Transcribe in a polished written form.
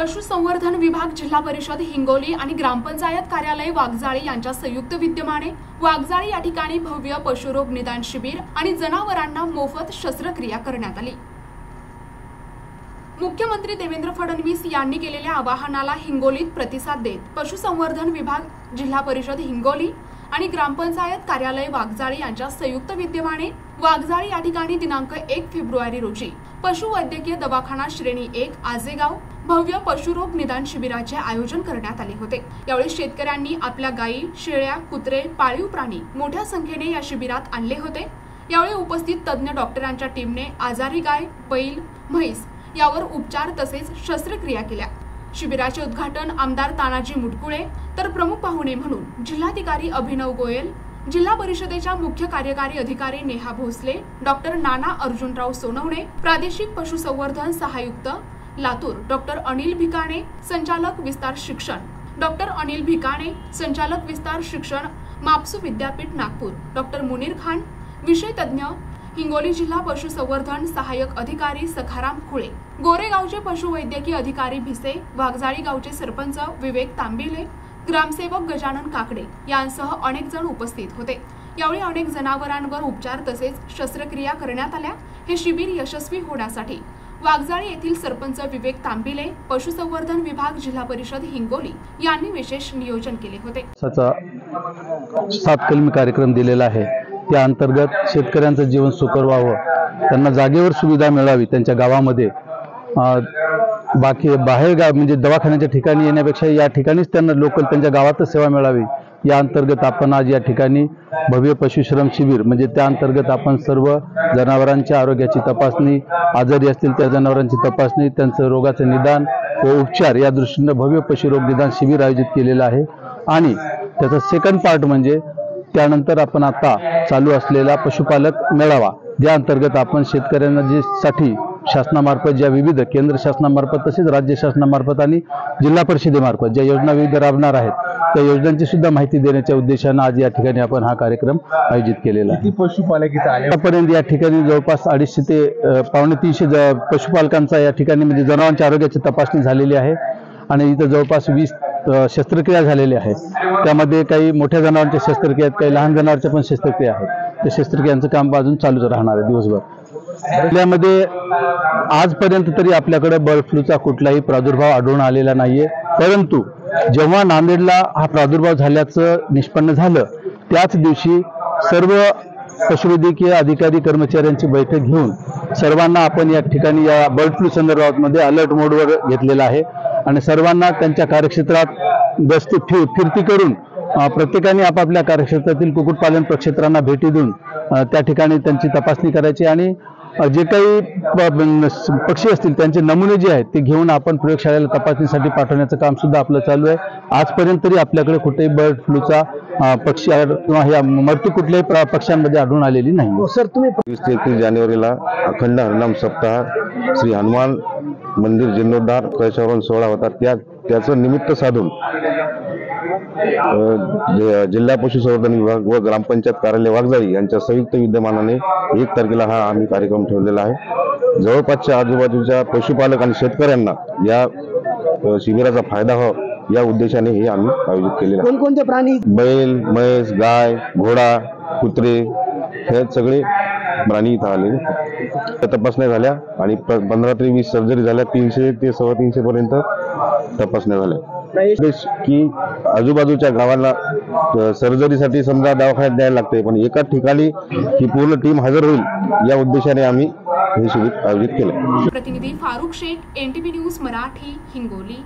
पशुसंवर्धन विभाग, जिल्हा परिषद हिंगोली आणि ग्रामपंचायत कार्यालय वाघजाळी यांच्या संयुक्त विद्यमाने वाघजाळी या ठिकाणी भव्य पशुरोग निदान शिबिर आणि जनावरांना मोफत शस्त्रक्रिया करण्यात आली। मुख्यमंत्री देवेंद्र फडणवीस यांनी केलेल्या आवाहनाला हिंगोलीत प्रतिसाद देत पशुसंवर्धन विभाग, जिल्हा परिषद हिंगोली आणि ग्रामपंचायत कार्यालय वाघजाळी यांच्या संयुक्त विद्यमाने वाघजाळी या ठिकाणी दिनांक 1 फेब्रुवारी रोजी पशुवैद्यकीय दवाखाना श्रेणी 1 आजेगाव भव्य पशुरोग निदान शिबिराचे आयोजन करण्यात आले होते। यावेळी शेतकऱ्यांनी आपल्या गायी, शेळ्या, कुत्रे, पाळीव प्राणी मोठ्या संख्येने या शिबिरात आणले होते। यावेळी उपस्थित तज्ञ डॉक्टरांच्या टीमने आजारी गाय, बैल, म्हैस यावर उपचार तसेच शस्त्रक्रिया केल्या। शिबिराचे उद्घाटन आमदार तानाजी मुटकुळे तर प्रमुख पाहुणे म्हणून जिल्हाधिकारी अभिनव गोयल, जिल्हा परिषदेच्या मुख्य कार्यकारी अधिकारी नेहा भोसले, डॉक्टर नाना अर्जुनराव सोनवणे, प्रादेशिक पशुसंवर्धन सहायुक्त लातूर डॉक्टर अनिल भिकाणे, संचालक विस्तार शिक्षण डॉक्टर अनिल भिकाणे, संचालक विस्तार शिक्षण मापसू विद्यापीठ नागपूर डॉक्टर मुनीर खान, विषय तज्ञ हिंगोली जिल्हा पशुसंवर्धन सहाय्यक अधिकारी सखाराम खुळे, गोरेगावचे पशुवैद्यकीय अधिकारी भिसे, वाघजाळी गावचे सरपंच विवेक तांबिले, ग्रामसेवक गजानन काकडे यांसह अनेक जण उपस्थित होते। यावेळी अनेक जनावरांवर उपचार तसेच शस्त्रक्रिया करण्यात आल्या। हे शिबिर यशस्वी होण्यासाठी वाघजाळी येथील सरपंच विवेक तांबिले, पशुसंवर्धन विभाग, जिल्हा परिषद हिंगोली यांनी विशेष नियोजन केले होते। 7 कलमी कार्यक्रम दिलेला आहे। त्या अंतर्गत शेतकऱ्यांचं जीवन सुकर व्हावं, त्यांना जागेवर सुविधा मिळावी, त्यांच्या गावामध्ये बाहेर गाव म्हणजे दवाखान्याच्या ठिकाणी येण्यापेक्षा या ठिकाणीच त्यांना लोकल त्यांच्या गावातच सेवा मिळावी। या अंतर्गत आपण आज या ठिकाणी भव्य पशुश्रम शिबिर म्हणजे त्या अंतर्गत आपण सर्व जनावरांच्या आरोग्याची तपासणी, आजारी असतील त्या जनावरांची तपासणी, त्यांचं रोगाचं निदान व उपचार या दृष्टीने भव्य पशुरोग निदान शिबिर आयोजित केलेलं आहे। आणि त्याचा सेकंड पार्ट म्हणजे त्यानंतर आपण आता चालू असलेला पशुपालक मेळावा, या अंतर्गत आपण शेतकऱ्यांना जे साठी शासनामार्फत ज्या विविध केंद्र शासनामार्फत तसेच राज्य शासनामार्फत आणि जिल्हा परिषदेमार्फत ज्या योजना विविध राबणार आहेत त्या योजनांची सुद्धा माहिती देण्याच्या उद्देशाने आज या ठिकाणी आपण हा कार्यक्रम आयोजित केलेला आहे। पशुपालक आतापर्यंत या ठिकाणी जवळपास 250 ते 250 पशुपालकांचा या ठिकाणी म्हणजे जनावरांच्या आरोग्याची तपासणी झालेली आहे आणि इथं जवळपास 20 शस्त्रक्रिया झालेल्या आहेत। त्यामध्ये काही मोठ्या जनावरांच्या शस्त्रक्रिया आहेत, काही लहान जनावरांच्या पण शस्त्रक्रिया आहेत। त्या शस्त्रक्रियांचं काम अजून चालूच राहणार आहे दिवसभर। जिल्ह्यामध्ये आजपर्यंत तरी आपल्याकडे बर्ड फ्लूचा कुठलाही प्रादुर्भाव आढळून आलेला नाहीये, परंतु जेव्हा नांदेडला हा प्रादुर्भाव झाल्याचं निष्पन्न झालं त्याच दिवशी सर्व पशुवैद्यकीय अधिकारी कर्मचाऱ्यांची बैठक घेऊन सर्वांना आपण या ठिकाणी या बर्ड फ्लू संदर्भामध्ये अलर्ट मोडवर घेतलेला आहे आणि सर्वांना त्यांच्या कार्यक्षेत्रात गस्ती फिरती करून प्रत्येकाने आपापल्या कार्यक्षेत्रातील कुक्कुटपालन प्रक्षेत्रांना भेटी देऊन त्या ठिकाणी त्यांची तपासणी करायची आणि जे काही पक्षी असतील त्यांचे नमुने जे आहेत ते घेऊन आपण प्रयोगशाळेला तपासणीसाठी पाठवण्याचं काम सुद्धा आपलं चालू आहे। आजपर्यंत तरी आपल्याकडे कुठेही बर्ड फ्लूचा पक्षी किंवा ह्या मृत्यू कुठल्याही पक्ष्यांमध्ये आढळून आलेली नाही। सर, तुम्ही 20 ते 31 जानेवारीला अखंड हरिनाम सप्ताह श्री हनुमान मंदिर जीर्णोद्धार कळशारोहण सोहळा होता। त्याचं निमित्त साधून जिल्हा पशुसंवर्धन विभाग व ग्रामपंचायत कार्यालय वाघजाळी यांच्या संयुक्त विद्यमानाने 1 तारखेला हा आम्ही कार्यक्रम ठेवलेला आहे। जवळपासच्या आजूबाजूच्या पशुपालक आणि शेतकऱ्यांना या शिबिराचा फायदा व्हावा या उद्देशाने हे आम्ही आयोजित केलेले आहे। कोणकोणते प्राणी? बैल, म्हैस, गाय, घोडा, कुत्रे हे सगळे प्राणी इथं आले। तपासण्या झाल्या आणि 15 ते 20 सर्जरी झाल्या। 300 ते 350 पर्यंत तपासण्या झाल्या। की आजूबाजूच्या गावांना सर्जरीसाठी समजा दवाखान्यात द्यायला लागते, पण एकाच ठिकाणी ही पूर्ण टीम हजर होईल या उद्देशाने आम्ही हे शिबिर आयोजित केले। प्रतिनिधी फारुख शेख, NTV न्यूज मराठी, हिंगोली।